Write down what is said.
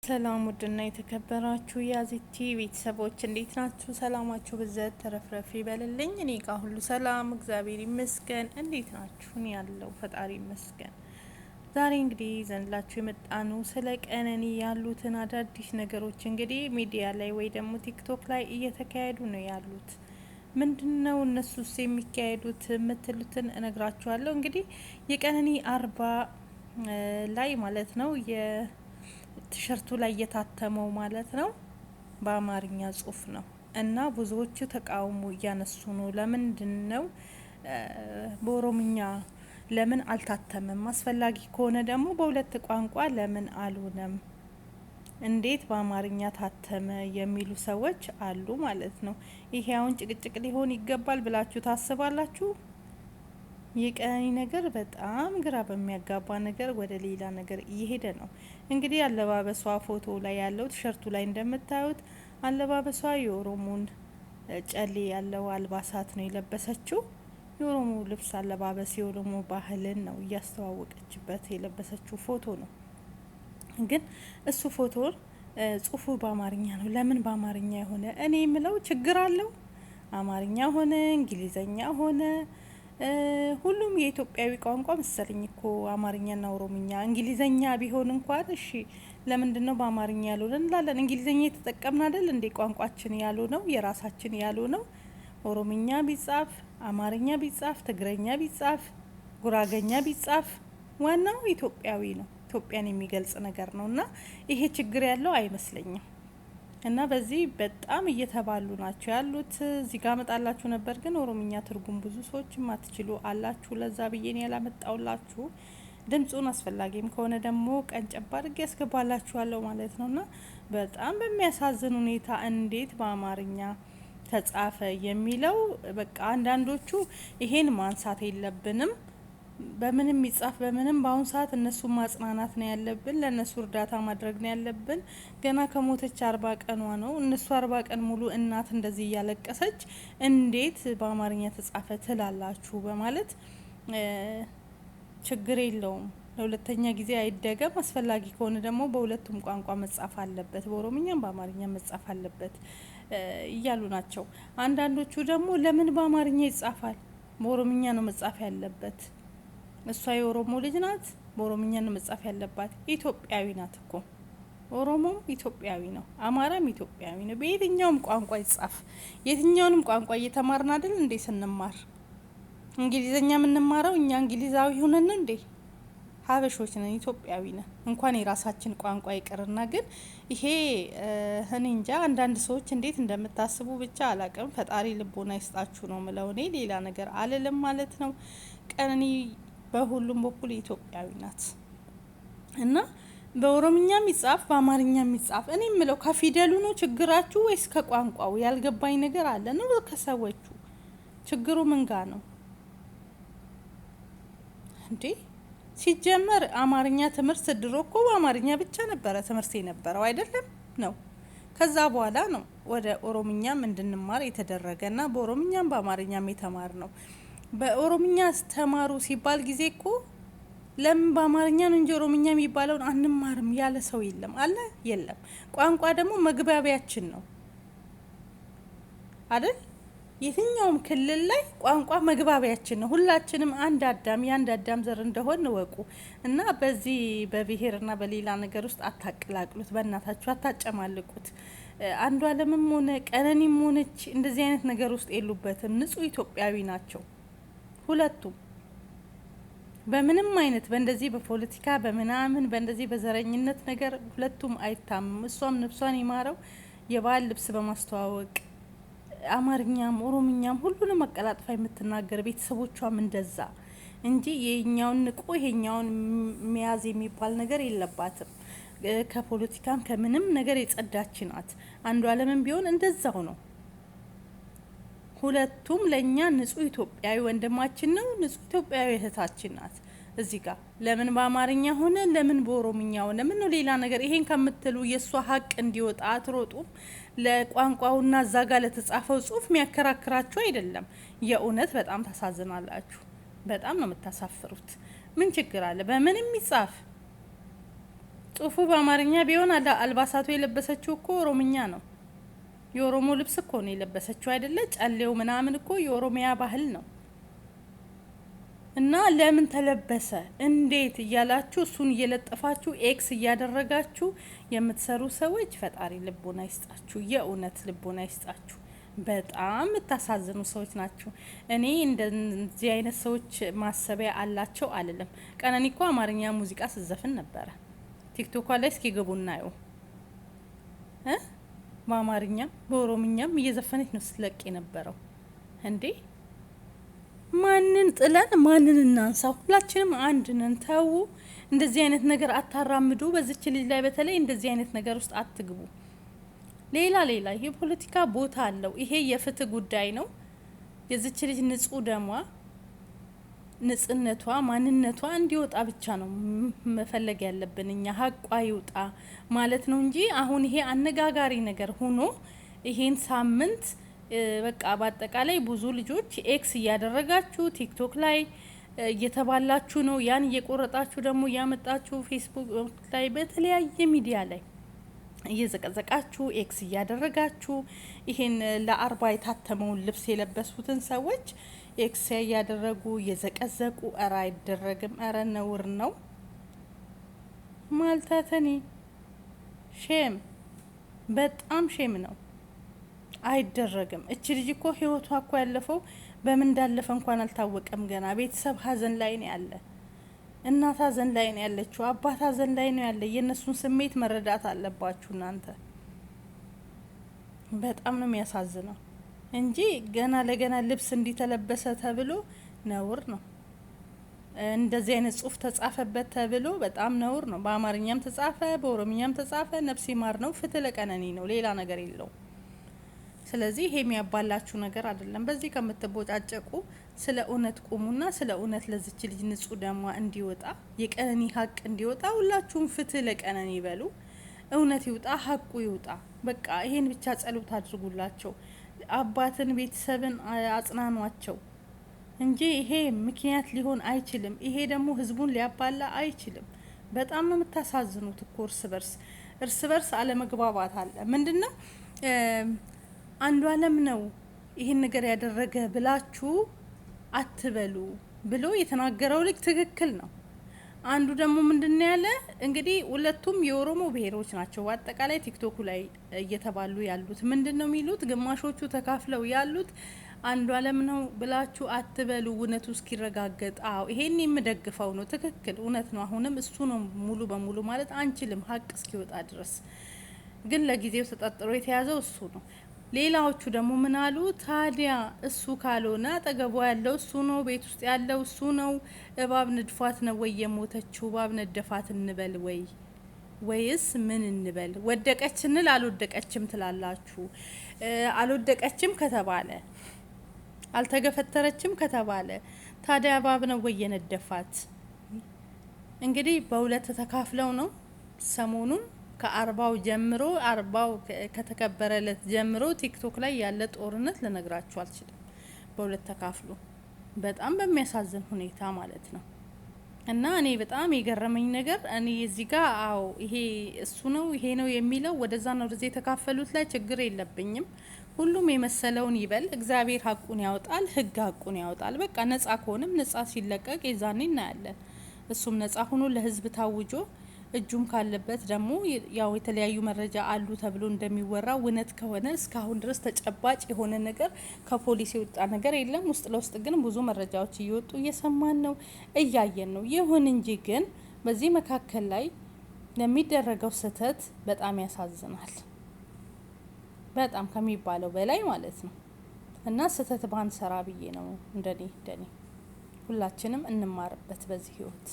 ሰላም ውድና የተከበራችሁ የአዚቲ ቤተሰቦች እንዴት ናችሁ? ሰላማችሁ ብዘት ተረፍረፍ ይበልልኝ። እኔ ጋር ሁሉ ሰላም እግዚአብሔር ይመስገን። እንዴት ናችሁ? እኔ ያለው ፈጣሪ ይመስገን። ዛሬ እንግዲህ ዘንላችሁ የመጣኑ ስለ ቀነኒ ያሉትን አዳዲስ ነገሮች እንግዲህ ሚዲያ ላይ ወይ ደግሞ ቲክቶክ ላይ እየተካሄዱ ነው ያሉት። ምንድነው እነሱስ የሚካሄዱት የምትሉትን እነግራችኋለሁ። እንግዲህ የቀነኒ 40 ላይ ማለት ነው ቲሸርቱ ላይ የታተመው ማለት ነው በአማርኛ ጽሁፍ ነው እና ብዙዎቹ ተቃውሞ እያነሱ ነው። ለምንድን ነው በኦሮምኛ ለምን አልታተመም? አስፈላጊ ከሆነ ደግሞ በሁለት ቋንቋ ለምን አልሆነም? እንዴት በአማርኛ ታተመ የሚሉ ሰዎች አሉ ማለት ነው። ይሄ አሁን ጭቅጭቅ ሊሆን ይገባል ብላችሁ ታስባላችሁ? የቀነኒ ነገር በጣም ግራ በሚያጋባ ነገር ወደ ሌላ ነገር እየሄደ ነው። እንግዲህ አለባበሷ ፎቶ ላይ ያለው ቲሸርቱ ላይ እንደምታዩት አለባበሷ የኦሮሞን ጨሌ ያለው አልባሳት ነው የለበሰችው። የኦሮሞ ልብስ አለባበስ የኦሮሞ ባህልን ነው እያስተዋወቀችበት የለበሰችው ፎቶ ነው። ግን እሱ ፎቶ ጽሁፉ በአማርኛ ነው። ለምን በአማርኛ የሆነ? እኔ የምለው ችግር አለው። አማርኛ ሆነ እንግሊዘኛ ሆነ ሁሉም የኢትዮጵያዊ ቋንቋ መሰለኝ እኮ አማርኛና ኦሮምኛ። እንግሊዘኛ ቢሆን እንኳን እሺ፣ ለምንድን ነው በአማርኛ ያልሆነ እንላለን? እንግሊዘኛ የተጠቀምን አይደል እንዴ? ቋንቋችን ያሉ ነው የራሳችን ያሉ ነው። ኦሮምኛ ቢጻፍ፣ አማርኛ ቢጻፍ፣ ትግረኛ ቢጻፍ፣ ጉራገኛ ቢጻፍ ዋናው ኢትዮጵያዊ ነው። ኢትዮጵያን የሚገልጽ ነገር ነው እና ይሄ ችግር ያለው አይመስለኝም። እና በዚህ በጣም እየተባሉ ናቸው ያሉት። እዚህ ጋር መጣላችሁ ነበር ግን ኦሮምኛ ትርጉም ብዙ ሰዎች ማትችሉ አላችሁ። ለዛ ብዬን ያላመጣውላችሁ ድምጹን አስፈላጊም ከሆነ ደግሞ ቀንጨባ አድርጌ ያስገባላችኋለሁ ማለት ነውና በጣም በሚያሳዝን ሁኔታ እንዴት በአማርኛ ተጻፈ የሚለው በቃ አንዳንዶቹ ይሄን ማንሳት የለብንም በምንም ይጻፍ በምንም በአሁን ሰዓት እነሱ ማጽናናት ነው ያለብን። ለእነሱ እርዳታ ማድረግ ነው ያለብን። ገና ከሞተች 40 ቀኗ ነው። እነሱ 40 ቀን ሙሉ እናት እንደዚህ እያለቀሰች እንዴት በአማርኛ ተጻፈ ትላላችሁ? በማለት ችግር የለውም ለሁለተኛ ጊዜ አይደገም። አስፈላጊ ከሆነ ደግሞ በሁለቱም ቋንቋ መጻፍ አለበት፣ በኦሮምኛም በአማርኛ መጻፍ አለበት እያሉ ናቸው። አንዳንዶቹ ደግሞ ለምን በአማርኛ ይጻፋል? በኦሮምኛ ነው መጻፍ ያለበት። እሷ የኦሮሞ ልጅ ናት፣ በኦሮምኛ ነው መጻፍ ያለባት። ኢትዮጵያዊ ናት እኮ ኦሮሞም ኢትዮጵያዊ ነው፣ አማራም ኢትዮጵያዊ ነው። በየትኛውም ቋንቋ ይጻፍ። የትኛውንም ቋንቋ እየተማርን አይደል እንዴ ስንማር? እንግሊዘኛ የምንማረው እኛ እንግሊዛዊ ሆነን እንዴ? ሀበሾች ነን፣ ኢትዮጵያዊ ነን። እንኳን የራሳችን ቋንቋ ይቅርና ግን ይሄ እኔ እንጃ አንዳንድ ሰዎች እንዴት እንደምታስቡ ብቻ አላቅም። ፈጣሪ ልቦና ይስጣችሁ ነው ምለው። እኔ ሌላ ነገር አልልም ማለት ነው። ቀነኒ በሁሉም በኩል ኢትዮጵያዊ ናት እና በኦሮምኛ የሚጻፍ በአማርኛ የሚጻፍ እኔ የምለው ከፊደሉ ነው ችግራችሁ ወይስ ከቋንቋው? ያልገባኝ ነገር አለ ነው። ከሰዎቹ ችግሩ ምን ጋ ነው እንዴ? ሲጀመር አማርኛ ትምህርት ድሮ እኮ በአማርኛ ብቻ ነበረ ትምህርት የነበረው አይደለም ነው። ከዛ በኋላ ነው ወደ ኦሮምኛም እንድንማር የተደረገና በኦሮምኛም በአማርኛም የተማር ነው። በኦሮምኛ ተማሩ ሲባል ጊዜ እኮ ለምን በአማርኛ ነው እንጂ ኦሮምኛ የሚባለውን አንማርም ያለ ሰው የለም አለ የለም። ቋንቋ ደግሞ መግባቢያችን ነው አይደል? የትኛውም ክልል ላይ ቋንቋ መግባቢያችን ነው። ሁላችንም አንድ አዳም የአንድ አዳም ዘር እንደሆን ወቁ እና በዚህ በብሔርና በሌላ ነገር ውስጥ አታቀላቅሉት። በእናታችሁ አታጨማልቁት። አንዱ አለምም ሆነ ቀነኒም ሆነች እንደዚህ አይነት ነገር ውስጥ የሉበትም። ንጹህ ኢትዮጵያዊ ናቸው ሁለቱም። በምንም አይነት በእንደዚህ በፖለቲካ በምናምን በእንደዚህ በዘረኝነት ነገር ሁለቱም አይታምም። እሷም ነፍሷን ይማረው የባህል ልብስ በማስተዋወቅ አማርኛም ኦሮምኛም ሁሉንም አቀላጥፋ የምትናገር ቤተሰቦቿም እንደዛ እንጂ የኛውን ንቆ ይሄኛውን መያዝ የሚባል ነገር የለባትም። ከፖለቲካም ከምንም ነገር የጸዳች ናት። አንዱ አለምን ቢሆን እንደዛው ነው። ሁለቱም ለኛ ንጹህ ኢትዮጵያዊ ወንድማችን ነው፣ ንጹህ ኢትዮጵያዊ እህታችን ናት። እዚህ ጋር ለምን በአማርኛ ሆነ ለምን በኦሮምኛ ሆነ ምን ነው ሌላ ነገር? ይሄን ከምትሉ የሷ ሀቅ እንዲወጣ አትሮጡም? ለቋንቋውና እዛ ጋር ለተጻፈው ጽሁፍ የሚያከራክራችሁ አይደለም። የእውነት በጣም ታሳዝናላችሁ። በጣም ነው የምታሳፍሩት። ምን ችግር አለ? በምንም ይጻፍ ጽሁፉ በአማርኛ ቢሆን አልባሳቱ የለበሰችው እኮ ኦሮምኛ ነው። የኦሮሞ ልብስ እኮ ነው የለበሰችው አይደለ? ጨሌው ምናምን እኮ የኦሮሚያ ባህል ነው። እና ለምን ተለበሰ እንዴት እያላችሁ እሱን እየለጠፋችሁ ኤክስ እያደረጋችሁ የምትሰሩ ሰዎች ፈጣሪ ልቦና ይስጣችሁ፣ የእውነት ልቦና ይስጣችሁ። በጣም የምታሳዝኑ ሰዎች ናችሁ። እኔ እንደዚህ አይነት ሰዎች ማሰቢያ አላቸው አልልም። ቀነኒ እኮ አማርኛ ሙዚቃ ስዘፍን ነበረ። ቲክቶኳ ላይ እስኪ ገቡ እናየው። በአማርኛም በኦሮምኛም እየዘፈነች ነው ስትለቅ የነበረው እንዴ። ማንን ጥለን ማንን እናንሳ? ሁላችንም አንድ ነን። ተዉ፣ እንደዚህ አይነት ነገር አታራምዱ። በዚች ልጅ ላይ በተለይ እንደዚህ አይነት ነገር ውስጥ አትግቡ። ሌላ የፖለቲካ ቦታ አለው። ይሄ የፍትህ ጉዳይ ነው። የዚች ልጅ ንጹህ ደሟ፣ ንጽህነቷ፣ ማንነቷ እንዲወጣ ብቻ ነው መፈለግ ያለብን እኛ። ሀቋ ይውጣ ማለት ነው እንጂ አሁን ይሄ አነጋጋሪ ነገር ሆኖ ይሄን ሳምንት በቃ በአጠቃላይ ብዙ ልጆች ኤክስ እያደረጋችሁ ቲክቶክ ላይ እየተባላችሁ ነው። ያን እየቆረጣችሁ ደግሞ እያመጣችሁ ፌስቡክ ላይ በተለያየ ሚዲያ ላይ እየዘቀዘቃችሁ ኤክስ እያደረጋችሁ ይሄን ለአርባ የታተመውን ልብስ የለበሱትን ሰዎች ኤክስ እያደረጉ እየዘቀዘቁ፣ እረ አይደረግም፣ እረ ነውር ነው። ማልታተኒ ሼም፣ በጣም ሼም ነው። አይደረግም። እች ልጅ እኮ ህይወቷ እኮ ያለፈው በምን እንዳለፈ እንኳን አልታወቀም ገና። ቤተሰብ ሀዘን ላይ ነው ያለ፣ እናት ሀዘን ላይ ነው ያለችው፣ አባት ሀዘን ላይ ነው ያለ። የእነሱን ስሜት መረዳት አለባችሁ እናንተ። በጣም ነው የሚያሳዝነው እንጂ ገና ለገና ልብስ እንዲተለበሰ ተብሎ ነውር ነው። እንደዚህ አይነት ጽሁፍ ተጻፈበት ተብሎ በጣም ነውር ነው። በአማርኛም ተጻፈ በኦሮምኛም ተጻፈ፣ ነፍስ ይማር ነው። ፍትህ ለቀነኒ ነው፣ ሌላ ነገር የለውም። ስለዚህ ይሄ የሚያባላችሁ ነገር አይደለም። በዚህ ከምትቦጫጨቁ ስለ እውነት ቁሙና ስለ እውነት ለዚች ልጅ ንጹህ ደሟ እንዲወጣ፣ የቀነኒ ሀቅ እንዲወጣ ሁላችሁም ፍትህ ለቀነኒ በሉ። እውነት ይውጣ፣ ሀቁ ይውጣ። በቃ ይሄን ብቻ ጸሎት አድርጉላቸው። አባትን ቤተሰብን አጽናኗቸው እንጂ ይሄ ምክንያት ሊሆን አይችልም። ይሄ ደግሞ ህዝቡን ሊያባላ አይችልም። በጣም ነው የምታሳዝኑት እኮ እርስ በርስ አለመግባባት አለ። ምንድነው አንዱ አለም ነው ይሄን ነገር ያደረገ ብላችሁ አትበሉ ብሎ የተናገረው ልጅ ትክክል ነው። አንዱ ደግሞ ምንድነው ያለ እንግዲህ ሁለቱም የኦሮሞ ብሔሮች ናቸው። በአጠቃላይ ቲክቶኩ ላይ እየተባሉ ያሉት ምንድነው የሚሉት? ግማሾቹ ተካፍለው ያሉት አንዱ አለም ነው ብላችሁ አትበሉ እውነቱ እስኪረጋገጥ። አዎ ይሄን የምደግፈው ነው። ትክክል፣ እውነት ነው። አሁንም እሱ ነው ሙሉ በሙሉ ማለት አንችልም ሀቅ እስኪወጣ ድረስ። ግን ለጊዜው ተጠርጥሮ የተያዘው እሱ ነው። ሌላዎቹ ደግሞ ምን አሉ? ታዲያ እሱ ካልሆነ አጠገቧ ያለው እሱ ነው፣ ቤት ውስጥ ያለው እሱ ነው። እባብ ንድፏት ነው ወይ የሞተችው? እባብ ነደፋት እንበል ወይስ ምን እንበል? ወደቀች እንል አልወደቀችም ትላላችሁ። አልወደቀችም ከተባለ አልተገፈተረችም ከተባለ ታዲያ እባብ ነው ወይ የነደፋት? እንግዲህ በሁለት ተካፍለው ነው ሰሞኑን ከአርባው ጀምሮ አርባው ከተከበረለት ጀምሮ ቲክቶክ ላይ ያለ ጦርነት ልነግራችሁ አልችልም። በሁለት ተካፍሎ በጣም በሚያሳዝን ሁኔታ ማለት ነው። እና እኔ በጣም የገረመኝ ነገር እኔ እዚህ ጋር አዎ ይሄ እሱ ነው ይሄ ነው የሚለው ወደዛ ነው ወደዚህ የተካፈሉት ላይ ችግር የለብኝም። ሁሉም የመሰለውን ይበል። እግዚአብሔር ሀቁን ያወጣል፣ ህግ ሀቁን ያወጣል። በቃ ነጻ ከሆነም ነጻ ሲለቀቅ የዛኔ እናያለን። እሱም ነጻ ሆኖ ለህዝብ ታውጆ እጁም ካለበት ደግሞ ያው የተለያዩ መረጃ አሉ ተብሎ እንደሚወራው እውነት ከሆነ እስካሁን ድረስ ተጨባጭ የሆነ ነገር ከፖሊስ የወጣ ነገር የለም። ውስጥ ለውስጥ ግን ብዙ መረጃዎች እየወጡ እየሰማን ነው፣ እያየን ነው። ይሁን እንጂ ግን በዚህ መካከል ላይ ለሚደረገው ስህተት በጣም ያሳዝናል። በጣም ከሚባለው በላይ ማለት ነው። እና ስህተት ባንሰራ ብዬ ነው እንደኔ ሁላችንም እንማርበት በዚህ ህይወት።